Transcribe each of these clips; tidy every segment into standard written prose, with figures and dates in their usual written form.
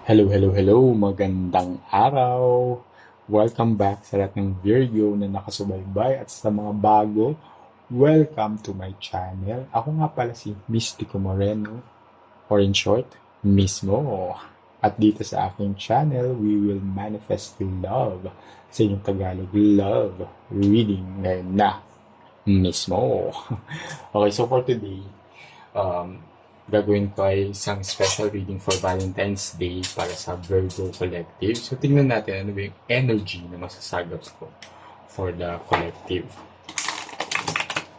Hello, hello, hello! Magandang araw! Welcome back sa lahat ng Virgo na nakasubaybay at sa mga bago, welcome to my channel. Ako nga pala si Mystico Moreno, or in short, Mismo. At dito sa aking channel, we will manifest love. Sa inyong Tagalog, love reading ngayon na mismo. Okay, so for today, um, gagawin ko ay isang special reading for Valentine's Day para sa Virgo Collective. So, tingnan natin ano ba yung energy na masasagap ko for the collective.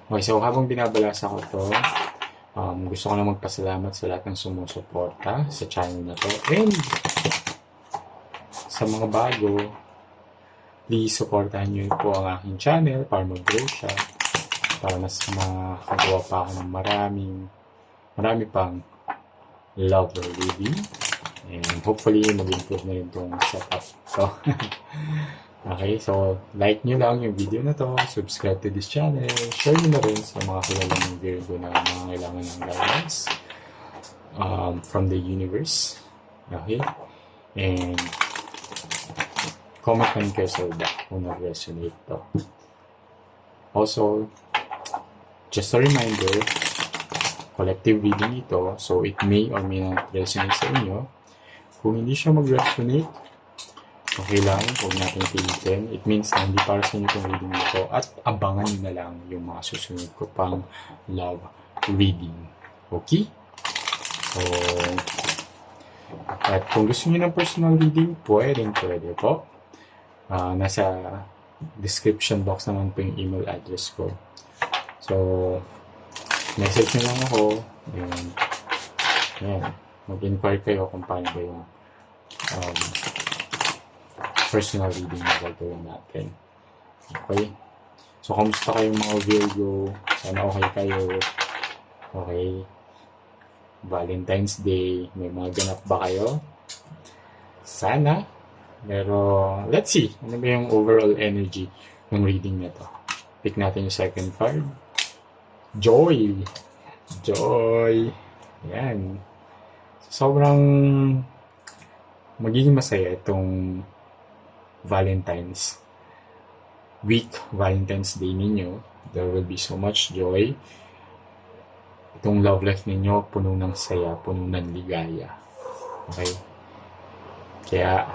Okay, so habang binabalasa ko to, gusto ko na magpasalamat sa lahat ng sumusuporta sa channel na to. And sa mga bago, please supportahan nyo po ang aking channel para mag-grow siya, para mas makagawa pa ako ng marami pang lover reading. And hopefully, mag-improve na rin itong setup ko. Okay, so like nyo lang yung video na to, subscribe to this channel, share nyo na rin sa mga kilalang Virgo na kailangan ng guidance from the universe. Okay, and comment lang kayo sa iba kung nag-resonate to. Also, just a reminder, collective reading ito, so it may or may not resonate sa inyo. Kung hindi siya mag-resonate, okay lang, huwag natin pilitin. It means na hindi para sa inyo itong reading ito at abangan nyo na lang yung mga susunod ko pang love reading. Okay? So, at kung gusto nyo ng personal reading, pwede po. Nasa description box naman po yung email address ko. So, message nyo lang ako, and yan, mag-inquire kayo kung paano ba yung personal reading na gagawin natin. Okay? So, kamusta kayong mga Virgo? Sana okay kayo. Okay? Valentine's Day, may mga ganap ba kayo? Sana. Pero, let's see. Ano ba yung overall energy ng reading na to? Pick natin yung second card. Joy. Yan. Sobrang magiging masaya itong Valentine's week, Valentine's Day ninyo. There will be so much joy. Itong love life ninyo, puno ng saya, puno ng ligaya. Okay? Kaya,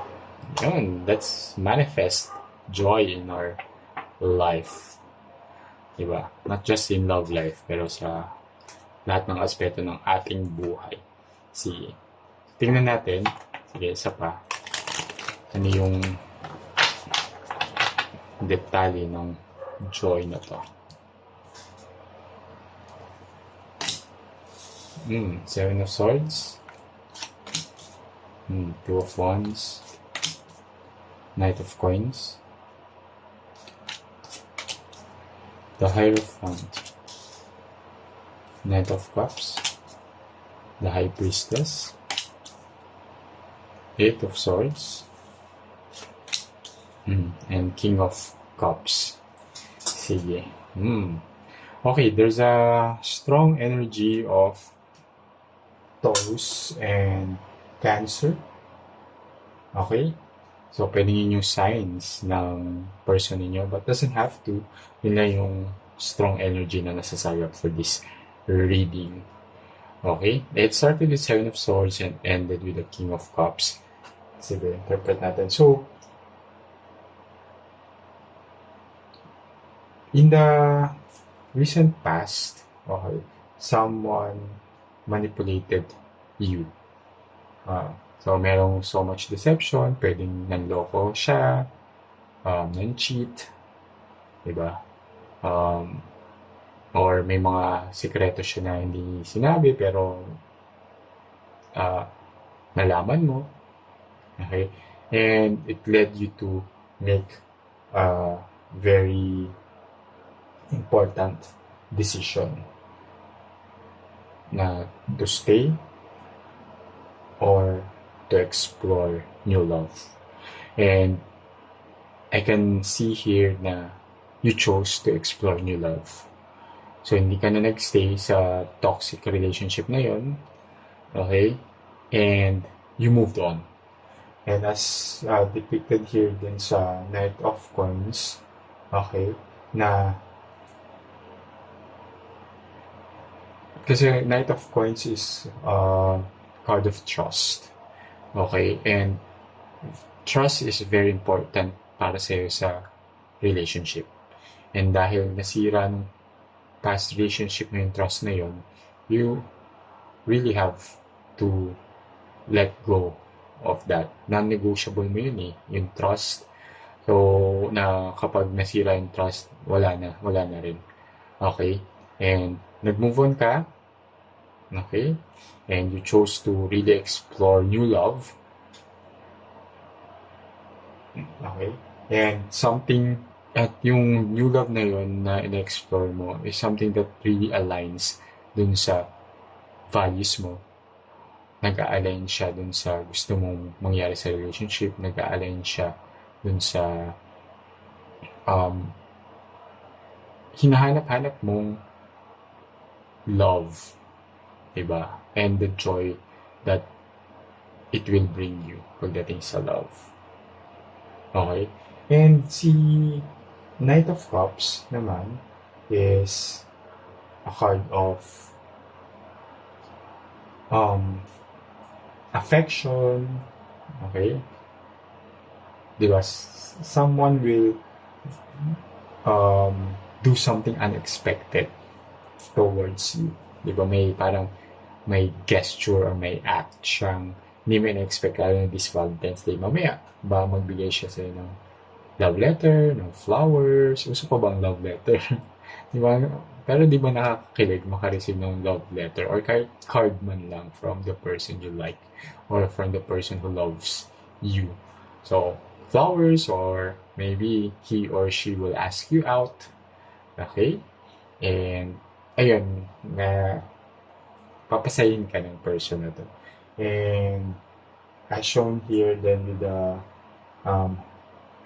yun, let's manifest joy in our life. Diba? Not just in love life, pero sa lahat ng aspeto ng ating buhay. Sige. Tingnan natin. Sige, isa pa. Ano yung detalye ng joy na to. Seven of Swords. Two of Wands. Knight of Coins. The Hierophant, Knight of Cups, the High Priestess, Eight of Swords, and King of Cups. Sige. Okay, there's a strong energy of Taurus and Cancer. Okay? So, pwede yun yung signs ng person ninyo, but doesn't have to. Yun lang yung strong energy na nasasayap for this reading. Okay? It started with Seven of Swords and ended with the King of Cups. Sige, interpret natin. So, in the recent past, okay, someone manipulated you. So, merong so much deception, pwedeng nanloko siya, nan-cheat, diba? Or may mga sikreto siya na hindi sinabi, pero nalaman mo. Okay? And it led you to make a very important decision na to stay or to explore new love. And I can see here na you chose to explore new love. So, hindi ka na nagstay sa toxic relationship na yon. Okay? And you moved on. And as depicted here din sa Knight of Coins, okay, na kasi Knight of Coins is card of trust. Okay, and trust is very important para sa'yo sa relationship. And dahil nasira ng past relationship mo yung trust na yun, you really have to let go of that. Non-negotiable mo yun yung trust. So, na kapag nasira yung trust, wala na rin. Okay? And nag-move on ka, okay? And you chose to really explore new love, okay? And at yung new love na yun na in-explore mo is something that really aligns dun sa values mo. Nag-a-align siya dun sa gusto mong mangyari sa relationship, nag-a-align siya dun sa hinahanap-hanap mong love, diba? And the joy that it will bring you pagdating sa love. Okay? And si Knight of Cups naman is a card of affection, okay? Diba? Someone will do something unexpected towards you. Diba? May gesture or may act siyang hindi mo na-expect lalo na this Valentine's Day. Mamaya, ba magbigay siya sa'yo ng love letter, ng flowers? Gusto pa bang love letter? Diba? Pero di ba nakakakilig makareceive ng love letter or kahit card man lang from the person you like or from the person who loves you. So, flowers or maybe he or she will ask you out. Okay? And, ayun, na papasayin ka ng person na to. And, as shown here then with the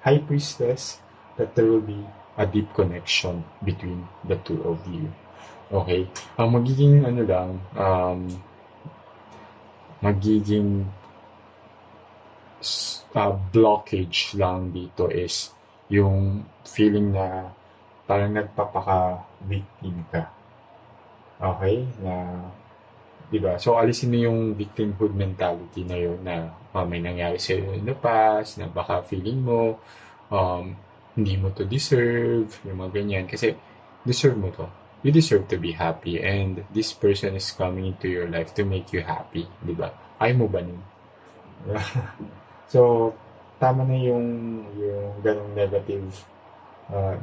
High Priestess, that there will be a deep connection between the two of you. Okay? Ang magiging magiging blockage lang dito is yung feeling na parang nagpapaka-victim ka. Okay? Na, diba? So, alisin mo yung victimhood mentality na yun na may nangyari sa'yo in the past, na baka feeling mo, hindi mo to deserve, yung mga ganyan. Kasi, deserve mo to. You deserve to be happy and this person is coming into your life to make you happy. Diba? Ayaw mo ba nun? So, tama na yung ganong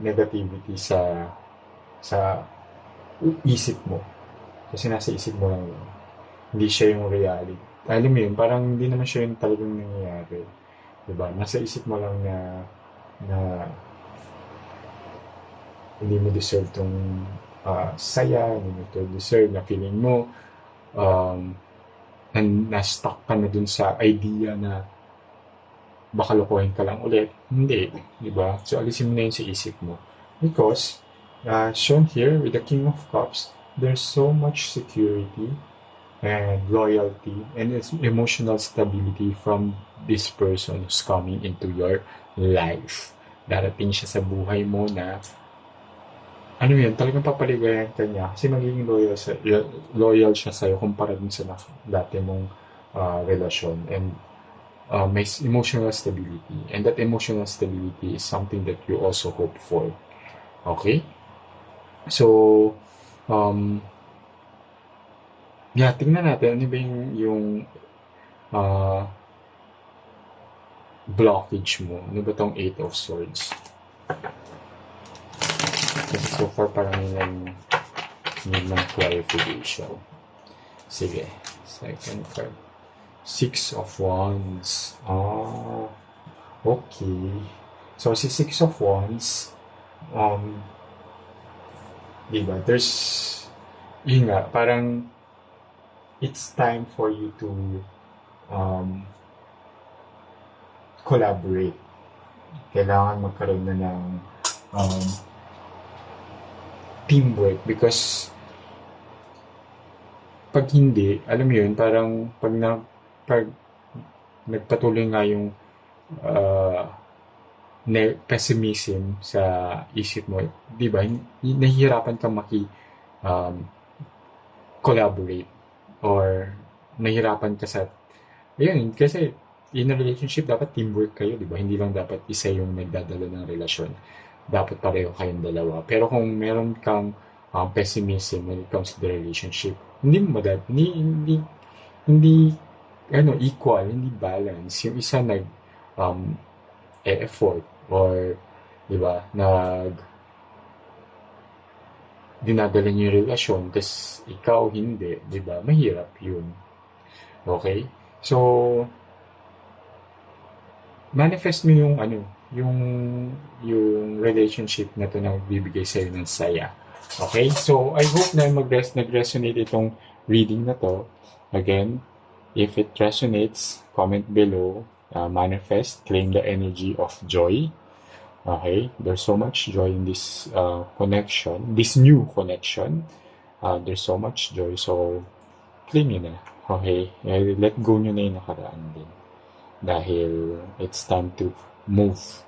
negativity sa isip mo. Kasi nasa isip mo lang yun. Hindi siya yung reality. Alam mo yun, parang hindi naman siya yung talagang nangyayari. Diba? Nasa isip mo lang na hindi mo deserve tong saya, hindi mo to deserve na feeling mo na-stuck ka na dun sa idea na baka lokohin ka lang ulit. Hindi. Diba? So, alisin mo na yun sa isip mo. Because, shown here with the King of Cups, there's so much security and loyalty and emotional stability from this person who's coming into your life. Darating siya sa buhay mo na talagang papaligayan ka niya kasi magiging loyal siya sa'yo kumpara dun sa dati mong relasyon and may emotional stability and that emotional stability is something that you also hope for. Okay? So, tingnan natin ano ba yung blockage mo. Ano ba tong 8 of Swords? Kasi so far parang need ng clarification. Sige. Second card. 6 of Wands. Okay. So, si 6 of Wands, diba, there's, yun nga, parang, it's time for you to collaborate. Kailangan magkaroon na ng teamwork because pag hindi, alam mo yun, parang pag nagpatuloy nga yung uh, pessimism sa isip mo, di ba? Nahihirapan kang um, collaborate or nahihirapan ka sa, ayun, kasi in a relationship, dapat teamwork kayo, di ba? Hindi lang dapat isa yung nagdadala ng relasyon. Dapat pareho kayong dalawa. Pero kung meron kang pessimism when it comes to the relationship, hindi mo hindi, equal, hindi balance. Yung isa um, effort or, di ba, dinadala niyo yung relasyon, tas ikaw hindi, di ba? Mahirap yun. Okay? So, manifest mo yung yung relationship na to na magbibigay sa'yo ng saya. Okay? So, I hope na nag-resonate itong reading na to. Again, if it resonates, comment below, manifest, claim the energy of joy. Okay? There's so much joy in this connection, this new connection. There's so much joy. So, claim nyo na. Okay? Let go nyo na yung nakaraan din. Dahil it's time to move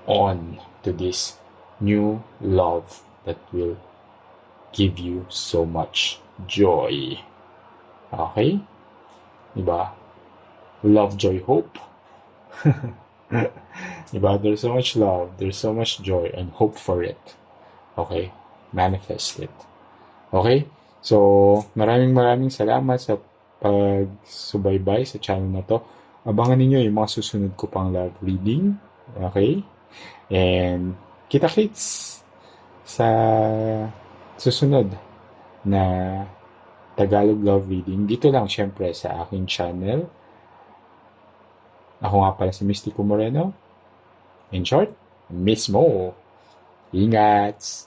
on to this new love that will give you so much joy. Okay? Diba? Love, joy, hope. Diba? There's so much love, there's so much joy, and hope for it. Okay? Manifest it. Okay? So, maraming salamat sa pagsubaybay sa channel na to. Abangan ninyo yung mga susunod ko pang love reading. Okay? And kita-kits sa susunod na Tagalog love reading. Dito lang syempre sa aking channel. Ako nga pala si Mystico Moreno. In short, Miss Mo. Ingat!